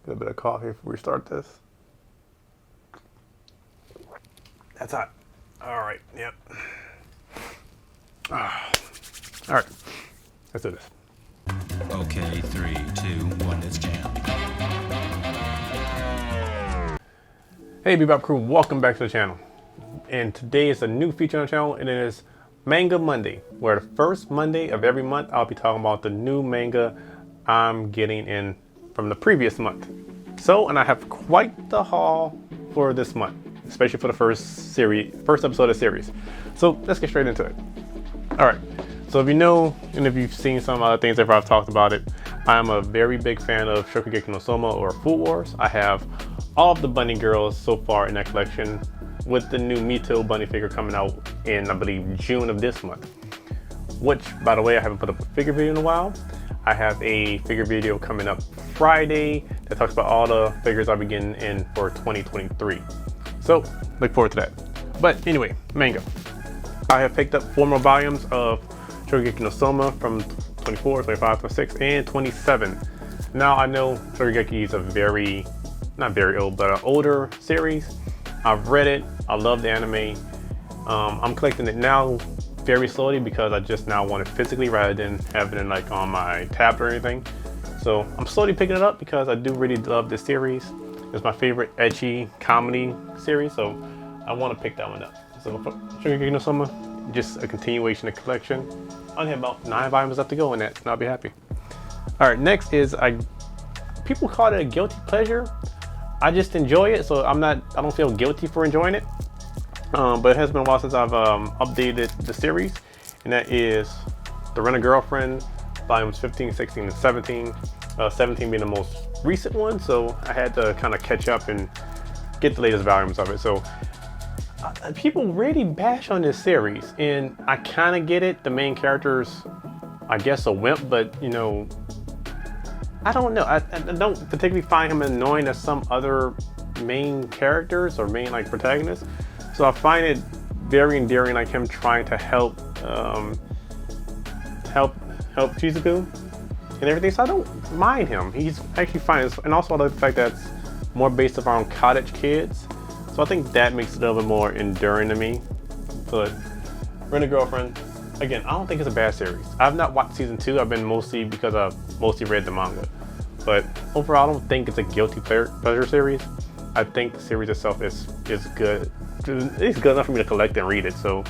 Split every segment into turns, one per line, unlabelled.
Get a bit of coffee before we start this. That's hot. All right. Yep. All right. Let's do this.
Okay, 3, 2, 1, let's jam.
Hey Bebop crew, welcome back to the channel. And today is a new feature on the channel, and it is Manga Monday, where the first Monday of every month I'll be talking about the new manga I'm getting in from the previous month. So, and I have quite the haul for this month, especially for the first episode of the series. So let's get straight into it. All right. So if you know, and if you've seen some other things after I've talked about it, I'm a very big fan of Shokugeki no Soma or Food Wars. I have all of the bunny girls so far in that collection, with the new Mito bunny figure coming out in, I believe, June of this month. Which, by the way, I haven't put up a figure video in a while. I have a figure video coming up Friday that talks about all the figures I'll be getting in for 2023. So, look forward to that. But anyway, manga. I have picked up 4 more volumes of Shokugeki no Soma from 24, 25, 26, and 27. Now, I know Shokugeki is a very, not very old, but an older series. I've read it. I love the anime. I'm collecting it now very slowly because I just now want it physically rather than having it like on my tablet or anything. So I'm slowly picking it up because I do really love this series. It's my favorite ecchi comedy series, so I want to pick that one up. So Shokugeki no Soma, just a continuation of the collection. I only have about 9 volumes left to go in that, and I'll be happy. All right, next is people call it a guilty pleasure. I just enjoy it, so I don't feel guilty for enjoying it. But it has been a while since I've updated the series, and that is The Rent-A-Girlfriend, volumes 15, 16, and 17. 17 being the most recent one, so I had to kind of catch up and get the latest volumes of it. So people really bash on this series, and I kind of get it. The main character's, I guess, a wimp, but you know, I don't know. I don't particularly find him annoying as some other main characters or main like protagonists. So I find it very endearing, like him trying to help Shizuku and everything. So I don't mind him. He's actually fine, and also I like the fact that it's more based around cottage kids. So I think that makes it a little bit more enduring to me. But Rent-A-Girlfriend, again, I don't think it's a bad series. I've not watched season 2. I've been mostly because I've mostly read the manga. But overall, I don't think it's a guilty pleasure series. I think the series itself is good. It's good enough for me to collect and read it, so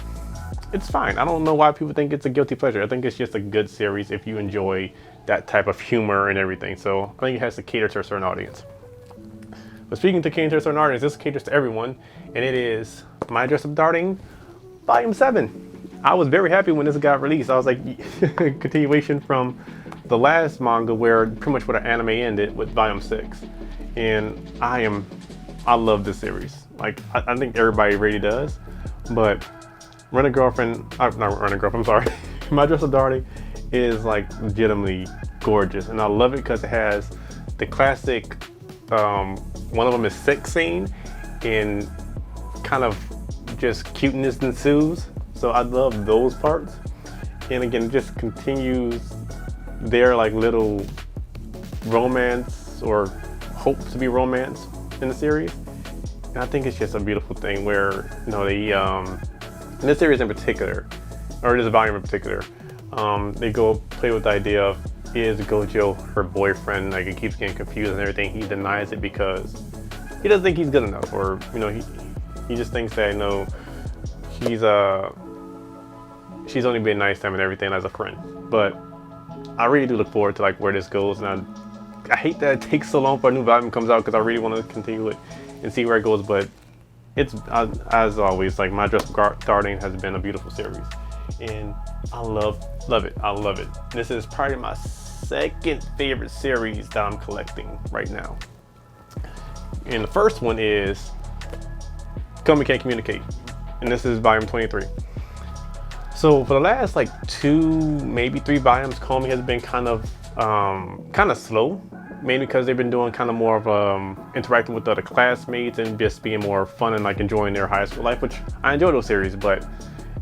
it's fine. I don't know why people think it's a guilty pleasure. I think it's just a good series if you enjoy that type of humor and everything. So I think it has to cater to a certain audience. But speaking to cater to a certain audience, this caters to everyone, and it is My Dress Up Darling, Volume 7. I was very happy when this got released. I was like, continuation from the last manga where pretty much where the anime ended with Volume 6. And I love this series. Like, I think everybody really does. But Rent-A-Girlfriend, not Rent-A-Girlfriend, I'm sorry. My Dress Up Darling is like legitimately gorgeous. And I love it because it has the classic, one of them is sex scene and kind of just cuteness ensues. So I love those parts. And again, it just continues their like little romance or hopes to be romance in the series. And I think it's just a beautiful thing where, you know, they, in this series in particular, or this volume in particular, they go play with the idea of, is Gojo her boyfriend? Like, it keeps getting confused and everything. He denies it because he doesn't think he's good enough, or, you know, he just thinks that, you know, she's only being nice to him and everything as a friend. But I really do look forward to like where this goes, and I hate that it takes so long for a new volume comes out because I really want to continue it and see where it goes. But it's as always, like My Dress Up Darling has been a beautiful series, and I love it. I love it. This is probably my second favorite series that I'm collecting right now. And the first one is Komi Can't Communicate, and this is volume 23. So for the last like 2, maybe 3 volumes, Komi has been kind of slow, mainly because they've been doing kind of more of interacting with other classmates and just being more fun and like enjoying their high school life, which I enjoy those series. But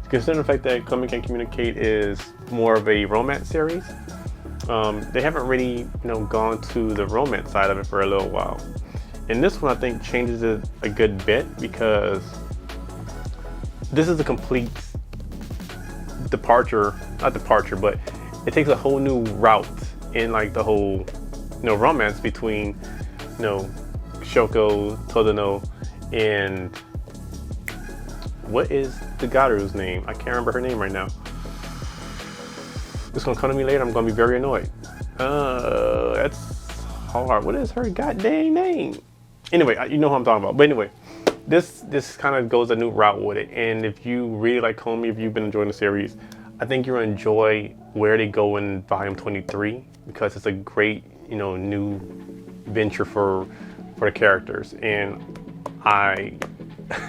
considering the fact that Komi Can't Communicate is more of a romance series, They haven't really, gone to the romance side of it for a little while. And this one I think changes it a good bit because this is a complete departure, not departure, but it takes a whole new route in like the whole, romance between, Shoko, Todano, and what is the Garu's name? I can't remember her name right now. It's gonna come to me later. I'm gonna be very annoyed. That's hard. What is her goddamn name? Anyway, you know who I'm talking about. But anyway, this kind of goes a new route with it. And if you really like Komi, if you've been enjoying the series, I think you'll enjoy where they go in volume 23 because it's a great, new venture for the characters. And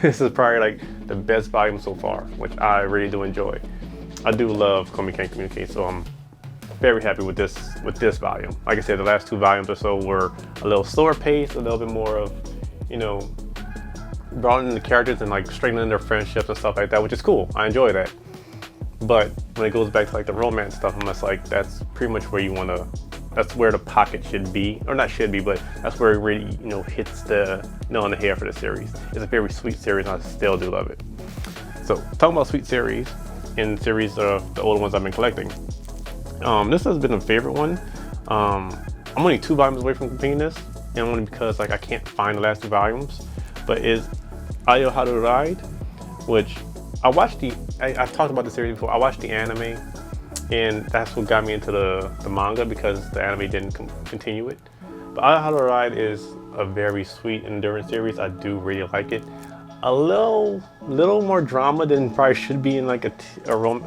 this is probably like the best volume so far, which I really do enjoy. I do love Komi Can't Communicate, so I'm very happy with this volume. Like I said, the last 2 volumes or so were a little slower paced, a little bit more of, broadening the characters and like strengthening their friendships and stuff like that, which is cool. I enjoy that. But when it goes back to like the romance stuff, I'm just like, that's pretty much where that's where the pocket should be, or not should be, but that's where it really, hits the nail on the head for the series. It's a very sweet series, and I still do love it. So talking about sweet series, in series of the older ones I've been collecting, this has been a favorite one. I'm only 2 volumes away from completing this, and only because like I can't find the last 2 volumes. But is Ayo Haru Ride, which I watched I've talked about the series before. I watched the anime, and that's what got me into the manga because the anime didn't continue it. But Ayo Haru Ride is a very sweet, enduring series. I do really like it. A little more drama than probably should be in like a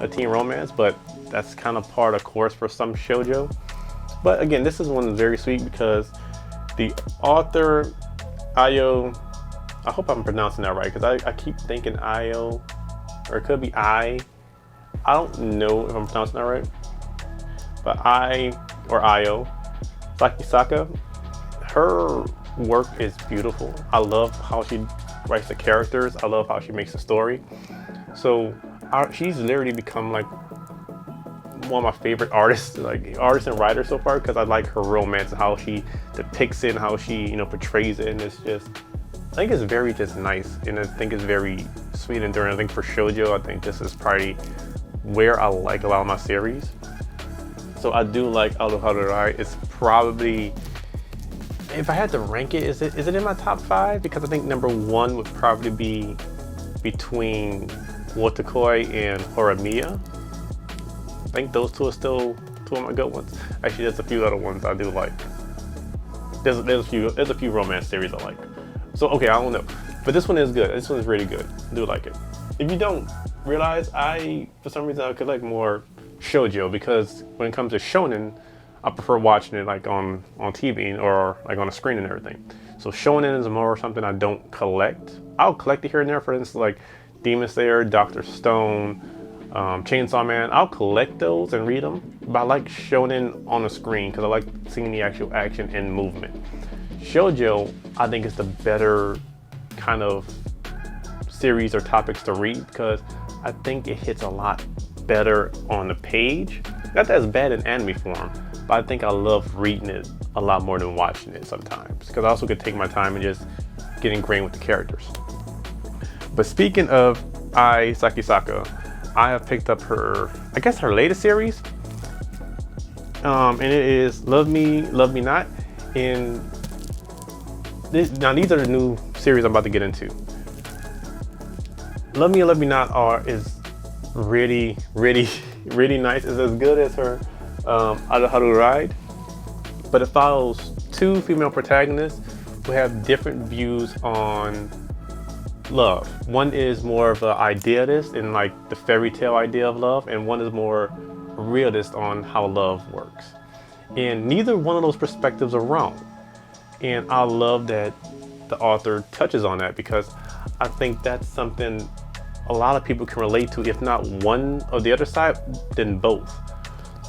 teen romance, but that's kind of part of course for some shoujo. But again, this is one that's very sweet because the author Ayo, I hope I'm pronouncing that right because I keep thinking Ayo, or it could be I don't know if I'm pronouncing that right, but Ayo Sakisaka, her work is beautiful. I love how she writes the characters. I love how she makes the story. So she's literally become like one of my favorite artists and writers so far because I like her romance and how she depicts it and how she portrays it, and it's just, I think it's very just nice, and I think it's very sweet and enduring. I think for shoujo, I think this is probably where I like a lot of my series. So I do like Ayo Haru Ride. It's probably, if I had to rank it, is it in my top 5? Because I think number 1 would probably be between Wotakoi and Horimiya. I think those 2 are still 2 of my good ones. Actually, there's a few other ones I do like. There's a few romance series I like. So okay, I don't know, but this one is good. This one is really good. I do like it. If you don't realize, for some reason I collect more shoujo because when it comes to shonen, I prefer watching it like on TV or like on a screen and everything. So shonen is more something I don't collect. I'll collect it here and there. For instance, like Demon Slayer, Dr. Stone, Chainsaw Man. I'll collect those and read them, but I like shonen on the screen because I like seeing the actual action and movement. Shoujo, I think, is the better kind of series or topics to read because I think it hits a lot better on the page. Not that it's bad in anime form, but I think I love reading it a lot more than watching it sometimes because I also could take my time and just get ingrained with the characters. But speaking of Ai Sakisaka, I have picked up her latest series, and it is Love Me, Love Me Not. And now these are the new series I'm about to get into. Love Me, Love Me Not is really, really, really nice. It's as good as her Ayo Haru Ride, but it follows 2 female protagonists who have different views on love. One is more of an idealist in like the fairy tale idea of love, and one is more realist on how love works. And neither one of those perspectives are wrong. And I love that the author touches on that because I think that's something a lot of people can relate to, if not one or the other side, then both.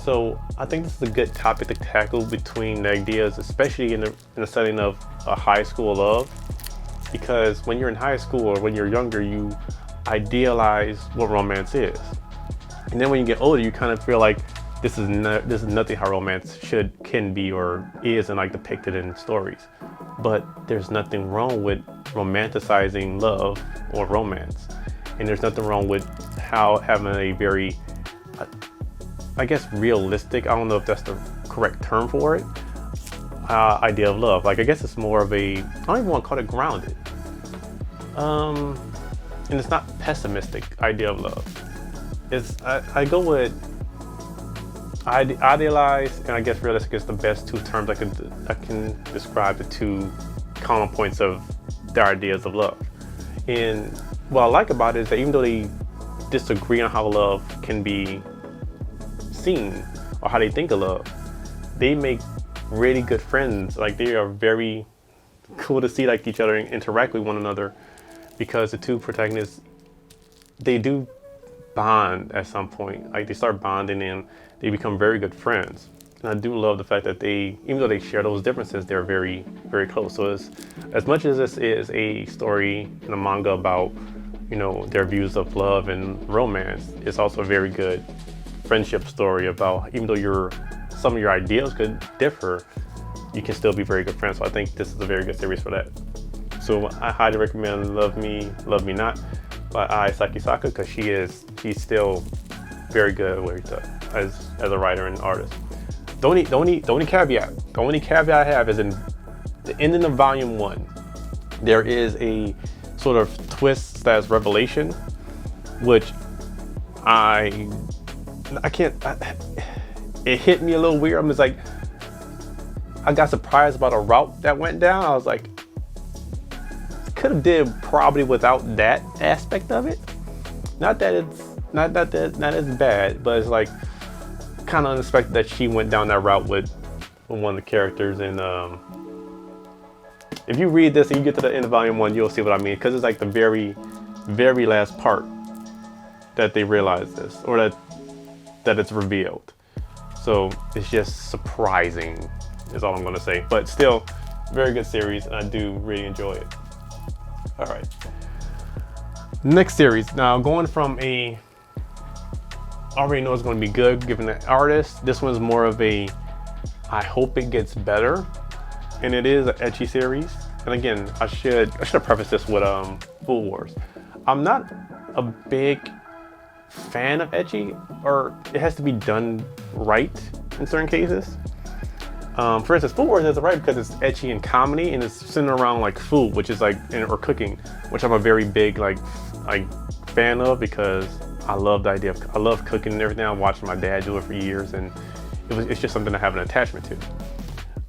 So I think this is a good topic to tackle between the ideas, especially in the setting of a high school love. Because when you're in high school or when you're younger, you idealize what romance is. And then when you get older, you kind of feel like this is nothing how romance can be or is and like depicted in stories. But there's nothing wrong with romanticizing love or romance, and there's nothing wrong with how having a very I guess realistic, I don't know if that's the correct term for it, idea of love. Like, I guess it's more of a, I don't even want to call it grounded. And it's not pessimistic idea of love. It's, I go with idealized, and I guess realistic is the best two terms I can describe the two common points of their ideas of love. And what I like about it is that even though they disagree on how love can be seen or how they think of love, they make really good friends. Like, they are very cool to see like each other interact with one another, because the two protagonists, they do bond at some point. Like, they start bonding and they become very good friends. And I do love the fact that they, even though they share those differences, they're very, very close. So as much as this is a story in a manga about, you know, their views of love and romance, it's also a very good friendship story about, even though some of your ideas could differ, you can still be very good friends. So I think this is a very good series for that. So I highly recommend Love Me, Love Me Not by Ai Sakisaka, because she's still very good at what she does as a writer and artist. The only caveat I have is in the ending of volume 1, there is a sort of twist / revelation, which it hit me a little weird. I'm just like, I got surprised about a route that went down. I was like, could have did probably without that aspect of it. Not that it's bad, but it's like kind of unexpected that she went down that route with one of the characters. And if you read this and you get to the end of volume 1, you'll see what I mean, because it's like the very, very last part that they realize this, or that it's revealed. So it's just surprising is all I'm going to say, but still very good series, and I do really enjoy it. All right, next series. Now, going from I already know it's going to be good given the artist, this one's more of a, I hope it gets better, and it is an ecchi series. And again, I should have prefaced this with Food Wars. I'm not a big fan of ecchi, or it has to be done right in certain cases. For instance, Food Wars is right because it's ecchi and comedy, and it's centered around like food, which is like, or cooking, which I'm a very big like fan of, because I love the idea of, I love cooking and everything. I watched my dad do it for years, and it's just something I have an attachment to.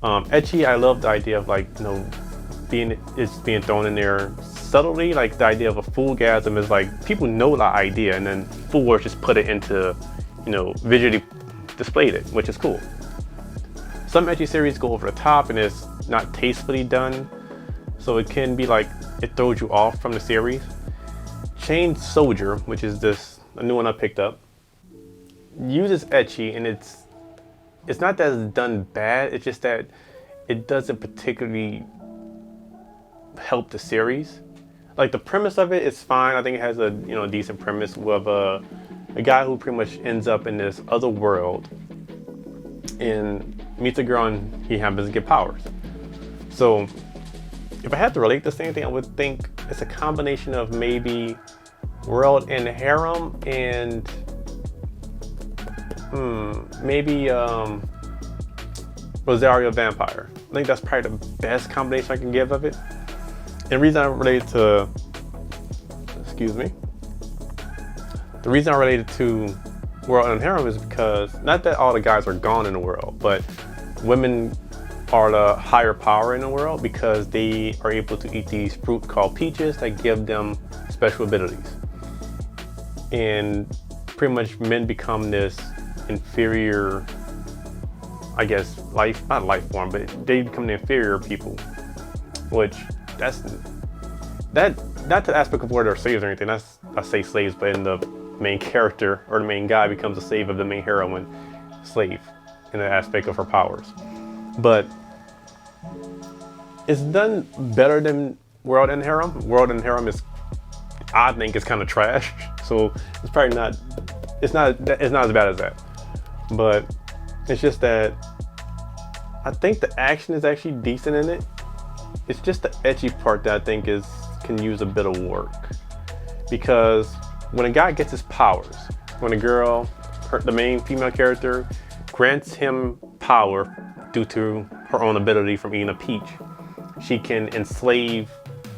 Ecchi, I love the idea of like, you know, being thrown in there subtly. Like, the idea of a foodgasm is like, people know the idea, and then Food Wars just put it into, you know, visually displayed it, which is cool. Some ecchi series go over the top and it's not tastefully done, so it can be like, it throws you off from the series. Chained Soldier, which is a new one I picked up, uses ecchi, and it's not that it's done bad, it's just that it doesn't particularly help the series. Like, the premise of it is fine. I think it has a, you know, decent premise with a guy who pretty much ends up in this other world and meets a girl, and he happens to get powers. So if I had to relate this to anything, I would think it's a combination of maybe World and Harem and maybe Rosario Vampire. I think that's probably the best combination I can give of it. And the reason I related to, the reason I related to World and Harem is because, not that all the guys are gone in the world, but women are the higher power in the world because they are able to eat these fruit called peaches that give them special abilities. And pretty much men become this inferior, I guess, not life form, but they become the inferior people, which that's not the aspect of where they're slaves or anything. That's, I say slaves, but in the main character or the main guy becomes a slave of the main heroine slave in the aspect of her powers. But it's done better than World and Harem. World and Harem is, I think, is kind of trash. So it's probably not, it's not as bad as that. But it's just that I think the action is actually decent in it. It's just the ecchi part that I think can use a bit of work. Because when a guy gets his powers, when a girl, the main female character, grants him power due to her own ability from eating a peach, she can enslave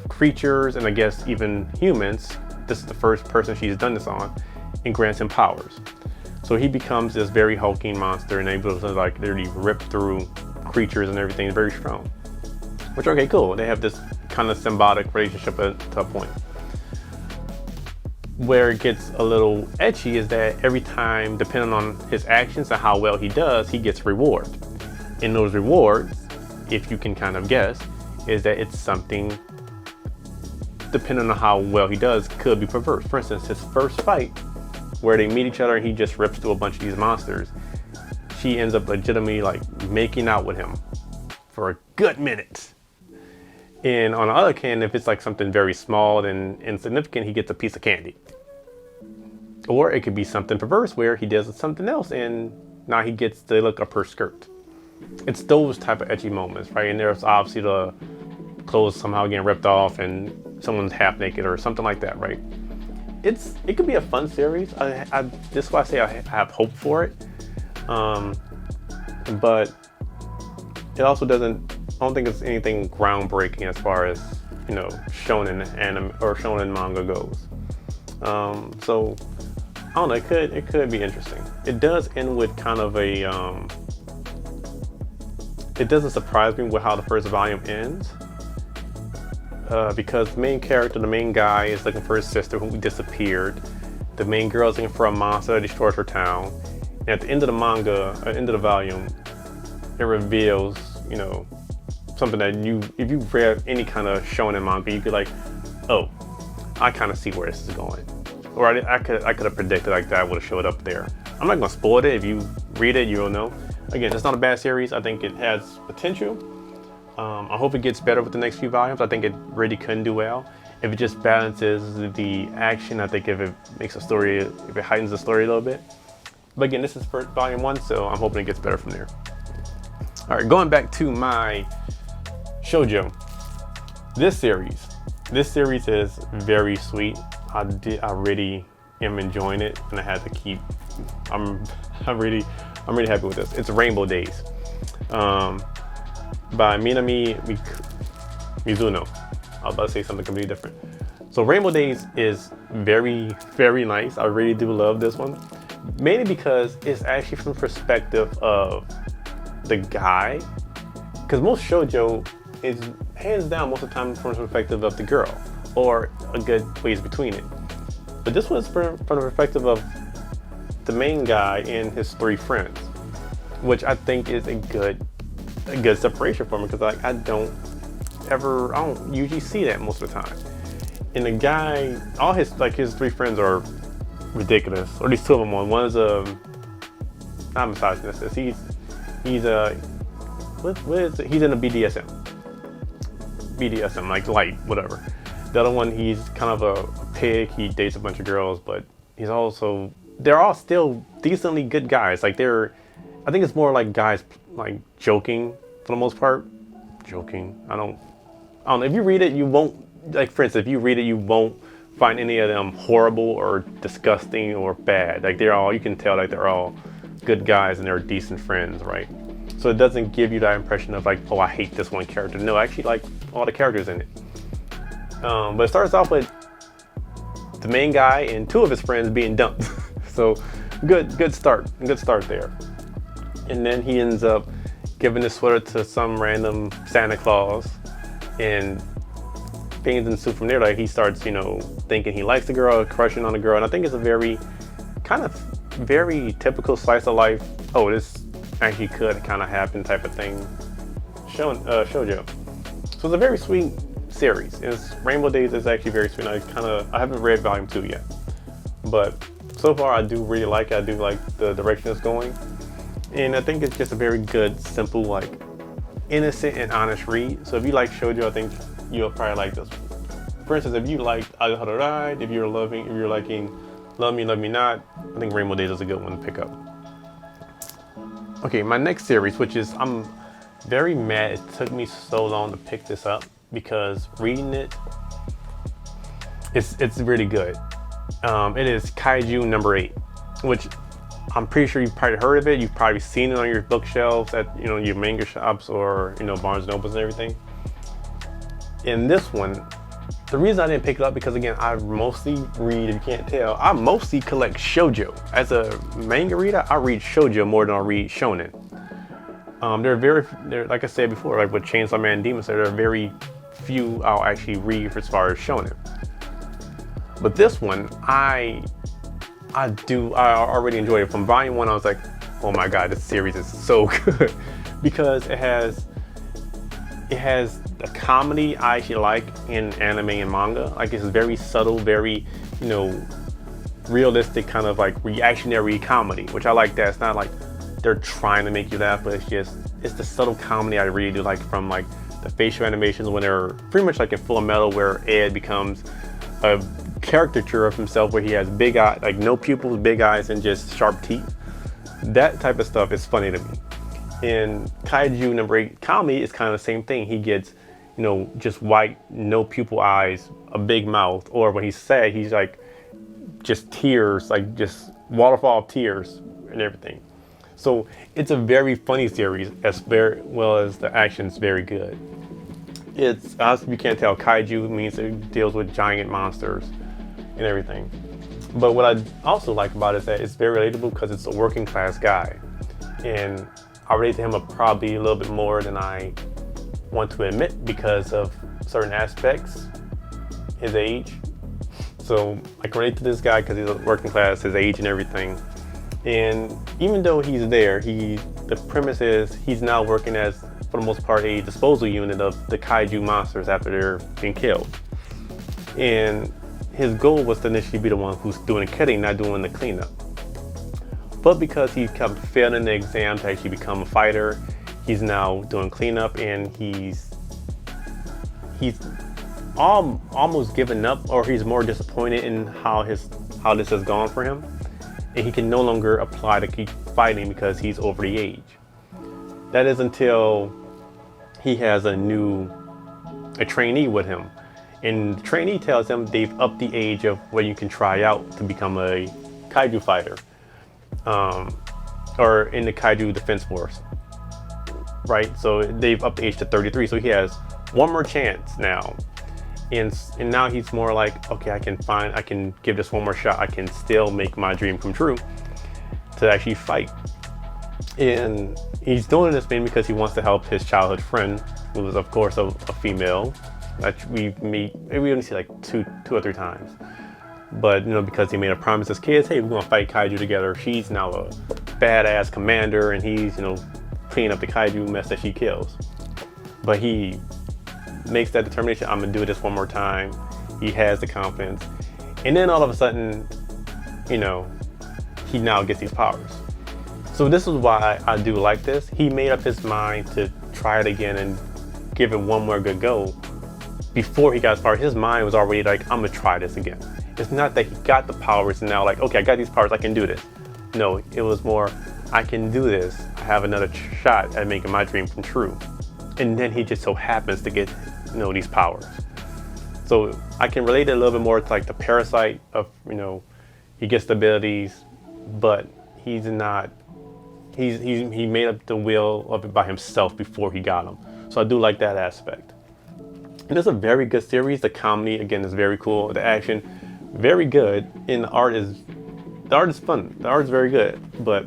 creatures and I guess even humans. This is the first person she's done this on, and grants him powers. So he becomes this very hulking monster and able to like literally rip through creatures and everything. Very strong. Which, okay, cool. They have this kind of symbiotic relationship to a point. Where it gets a little ecchi is that every time, depending on his actions and how well he does, he gets reward. And those rewards, if you can kind of guess, is that it's something, depending on how well he does, could be perverse. For instance, his first fight, where they meet each other and he just rips through a bunch of these monsters, she ends up legitimately like making out with him for a good minute. And on the other hand, if it's like something very small and insignificant, he gets a piece of candy. Or it could be something perverse where he does something else and now he gets the look up her skirt. It's those type of ecchi moments, right? And there's obviously the clothes somehow getting ripped off and someone's half naked or something like that, right? It could be a fun series. This is why I say I have hope for it. But it also doesn't, I don't think it's anything groundbreaking as far as, you know, shonen anime or shonen manga goes. So I don't know, it could be interesting. It does end with kind of a it doesn't surprise me with how the first volume ends. Because the main character, the main guy, is looking for his sister who disappeared. The main girl is looking for a monster that destroys her town. And at the end of the manga, at the end of the volume, it reveals, you know, something that if you read any kind of shonen manga, you could like, oh, I kind of see where this is going. Or I could have predicted like that would have showed up there. I'm not gonna spoil it. If you read it, you'll know. Again, it's not a bad series. I think it has potential. I hope it gets better with the next few volumes. I think it really couldn't do well. If it just balances the action, I think if it makes a story, if it heightens the story a little bit. But again, this is for volume 1, so I'm hoping it gets better from there. All right, going back to my shoujo. This series is very sweet. I really am enjoying it, and I had to keep. I'm really happy with this. It's Rainbow Days. By Minami Mizuno. I was about to say something completely different. So Rainbow Days is very, very nice. I really do love this one. Mainly because it's actually from the perspective of the guy. Because most shoujo is hands down most of the time from the perspective of the girl. Or a good ways between it. But this one's from the perspective of the main guy and his 3 friends. Which I think is a good separation for me, because like I don't usually see that most of the time. And the guy, all his 3 friends are ridiculous, or at least 2 of them. One is not misogynist. He's he's in a BDSM like light whatever. The other one, he's kind of a pig. He dates a bunch of girls, but they're all still decently good guys. Like I think it's more like guys like joking for the most part. Joking. I don't know. If you read it, you won't, like for instance, if you read it, you won't find any of them horrible or disgusting or bad. Like you can tell like they're all good guys and they're decent friends, right? So it doesn't give you that impression of like, oh, I hate this one character. No, I actually like all the characters in it. But it starts off with the main guy and 2 of his friends being dumped. So good start there. And then he ends up giving the sweater to some random Santa Claus, and things ensue from there. Like he starts, thinking he likes the girl, crushing on the girl, and I think it's a very typical slice of life. Oh, this actually could kind of happen type of thing. Shoujo. So it's a very sweet series. Rainbow Days is actually very sweet. I haven't read volume 2 yet, but so far I do really like it. I do like the direction it's going. And I think it's just a very good, simple, like innocent and honest read. So if you like shoujo, I think you'll probably like this one. For instance, if you like Aharai, if you're liking Love Me, Love Me Not, I think Rainbow Days is a good one to pick up. Okay, my next series, which is, I'm very mad it took me so long to pick this up, because reading it, it's really good. It is Kaiju number 8, which I'm pretty sure you've probably heard of it. You've probably seen it on your bookshelves at your manga shops or Barnes and Nobles and everything. In this one, the reason I didn't pick it up because again I mostly read, if you can't tell, I mostly collect shoujo. As a manga reader, I read shoujo more than I read shonen. They're like I said before, like with Chainsaw Man and Demon Slayer, there are very few I'll actually read as far as shonen. But this one, I already enjoyed it. From volume 1, I was like, oh my god, this series is so good. Because it has a comedy I actually like in anime and manga. Like, it's very subtle, very, realistic kind of like reactionary comedy, which I like that. It's not like they're trying to make you laugh, but it's the subtle comedy I really do like, from like the facial animations when they're pretty much like in Full Metal, where Ed becomes a caricature of himself, where he has big eyes, like no pupils, big eyes, and just sharp teeth. That type of stuff is funny to me. In Kaiju number 8 comedy, it's kind of the same thing. He gets, just white, no pupil eyes, a big mouth, or when he's sad, he's like just tears, like just waterfall of tears and everything. So it's a very funny series, as very well as the action's very good. It's, as you can't tell, Kaiju means it deals with giant monsters and everything. But what I also like about it is that it's very relatable, because it's a working class guy. And I relate to him probably a little bit more than I want to admit, because of certain aspects, his age. So I can relate to this guy because he's a working class, his age and everything. And even though he's there, the premise is he's now working as, for the most part, a disposal unit of the Kaiju monsters after they're being killed. And his goal was to initially be the one who's doing the killing, not doing the cleanup. But because he kept failing the exam to actually become a fighter, he's now doing cleanup, and he's almost given up, or he's more disappointed in how this has gone for him. And he can no longer apply to keep fighting because he's over the age. That is until he has a trainee with him. And the trainee tells him they've upped the age of where you can try out to become a Kaiju fighter. Or in the Kaiju Defense Force. Right? So they've upped the age to 33. So he has one more chance now. And now he's more like, okay, I can give this one more shot. I can still make my dream come true to actually fight. And he's doing this thing because he wants to help his childhood friend, who is of course a female that we meet, maybe we only see like two or three times. But because he made a promise as kids, hey, we're gonna fight Kaiju together. She's now a badass commander, and he's cleaning up the Kaiju mess that she kills. But he makes that determination, I'm gonna do this one more time. He has the confidence, and then all of a sudden, he now gets these powers. So this is why I do like this. He made up his mind to try it again and give it one more good go. Before he got his power, his mind was already like, I'm gonna try this again. It's not that he got the powers and now like, okay, I got these powers, I can do this. No, it was more, I can do this. I have another shot at making my dream come true. And then he just so happens to get, these powers. So I can relate it a little bit more to like the Parasite of, he gets the abilities, but he made up the will of it by himself before he got them. So I do like that aspect. And it's a very good series. The comedy, again, is very cool. The action, very good. And the art is fun. The art is very good. But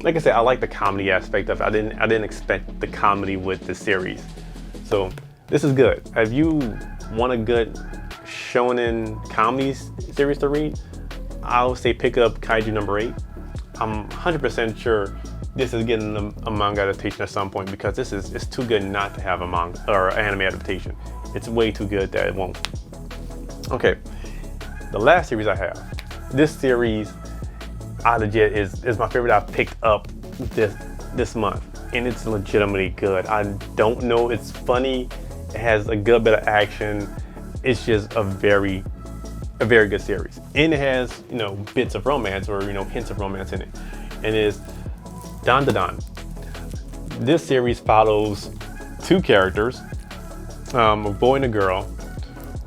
like I said, I like the comedy aspect of it. I didn't expect the comedy with the series. So this is good. If you want a good shonen comedy series to read, I would say pick up Kaiju number 8. I'm 100% sure this is getting a manga adaptation at some point, because it's too good not to have a manga or anime adaptation. It's way too good that it won't. Okay, the last series I have. This series, I legit is my favorite I've picked up this month, and it's legitimately good. I don't know, it's funny. It has a good bit of action. It's just a very good series, and it has bits of romance or hints of romance in it. And it's Dan Da Dan. this series follows two characters, a boy and a girl,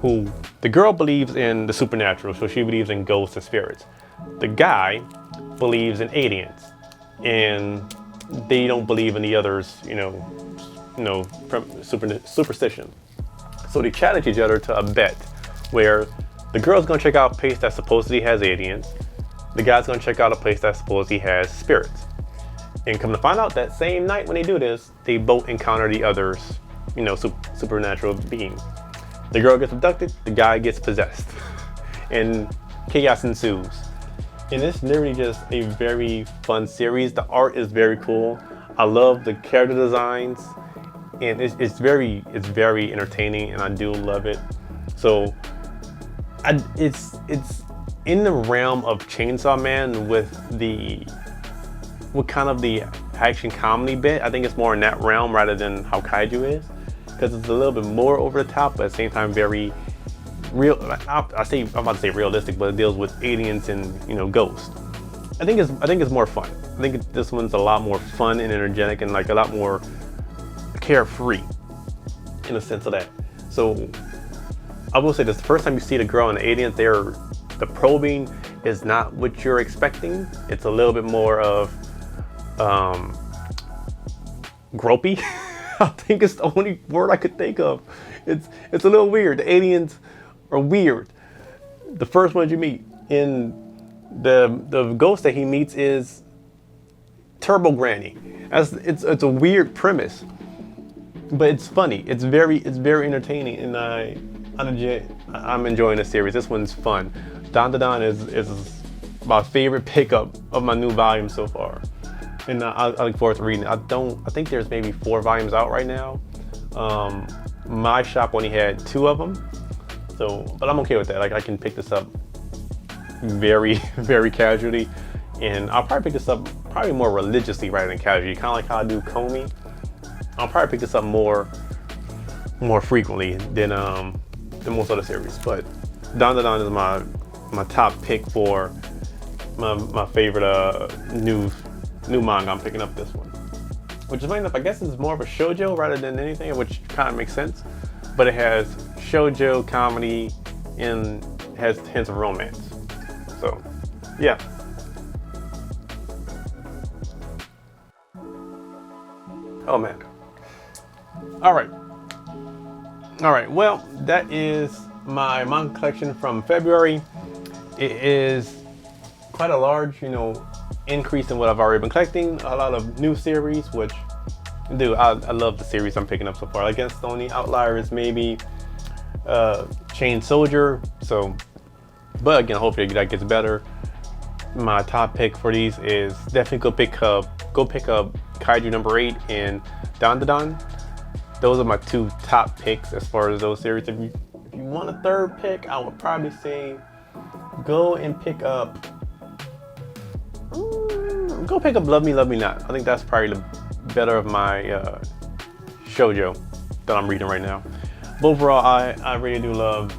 who the girl believes in the supernatural, so she believes in ghosts and spirits. The guy believes in aliens, and they don't believe in the others, superstition. So they challenge each other to a bet where the girl's gonna check out a place that supposedly has aliens. The guy's gonna check out a place that supposedly has spirits. And come to find out that same night when they do this, they both encounter the other's, supernatural being. The girl gets abducted, the guy gets possessed, and chaos ensues. And it's literally just a very fun series. The art is very cool. I love the character designs, and it's very entertaining, and I do love it. So it's in the realm of Chainsaw Man with kind of the action comedy bit. I think it's more in that realm rather than how Kaiju is, because it's a little bit more over the top, but at the same time very real. I'm about to say realistic, but it deals with aliens and ghosts. I think it's more fun. I think this one's a lot more fun and energetic and like a lot more carefree in a sense of that. So I will say this: the first time you see the girl and the aliens, the probing is not what you're expecting. It's a little bit more of gropey. I think it's the only word I could think of. It's a little weird. The aliens are weird. The first ones you meet, in the ghost that he meets is Turbo Granny. It's a weird premise, but it's funny. It's very entertaining, and I'm enjoying the series. This one's fun. Don is my favorite pickup of my new volume so far, and I look forward to reading it. I think there's maybe 4 volumes out right now. My shop only had 2 of them, but I'm okay with that. Like, I can pick this up very casually, and I'll probably pick this up probably more religiously rather than casually, kind of like how I do Comey. I'll probably pick this up more frequently than most other series. But Don is my top pick for my favorite new manga. I'm picking up this one, which is funny enough. I guess it's more of a shoujo rather than anything, which kind of makes sense. But it has shoujo comedy and has hints of romance. So, yeah. Oh man. All right. Well, that is my manga collection from February. It is quite a large, increase in what I've already been collecting. A lot of new series, which, dude, I love the series I'm picking up so far. I guess the only outlier is maybe Chain Soldier. So, but again, hopefully that gets better. My top pick for these is definitely go pick up Kaiju number 8 and Don. Those are my 2 top picks as far as those series. If you want a third pick, I would probably say go pick up Love Me, Love Me Not. I think that's probably the better of my shoujo that I'm reading right now. But overall, I really do love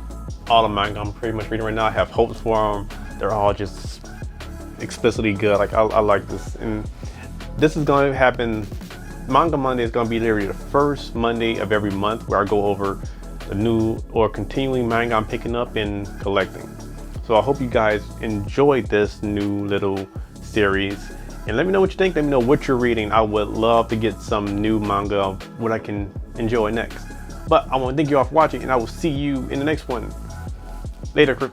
all the manga I'm pretty much reading right now. I have hopes for them. They're all just explicitly good. Like, I like this, and this is going to happen. Manga Monday is going to be literally the first Monday of every month where I go over the new or continuing manga I'm picking up and collecting. So I hope you guys enjoyed this new little series, and let me know what you think. Let me know what you're reading. I would love to get some new manga of what I can enjoy next. But I want to thank you all for watching, and I will see you in the next one. Later, crew.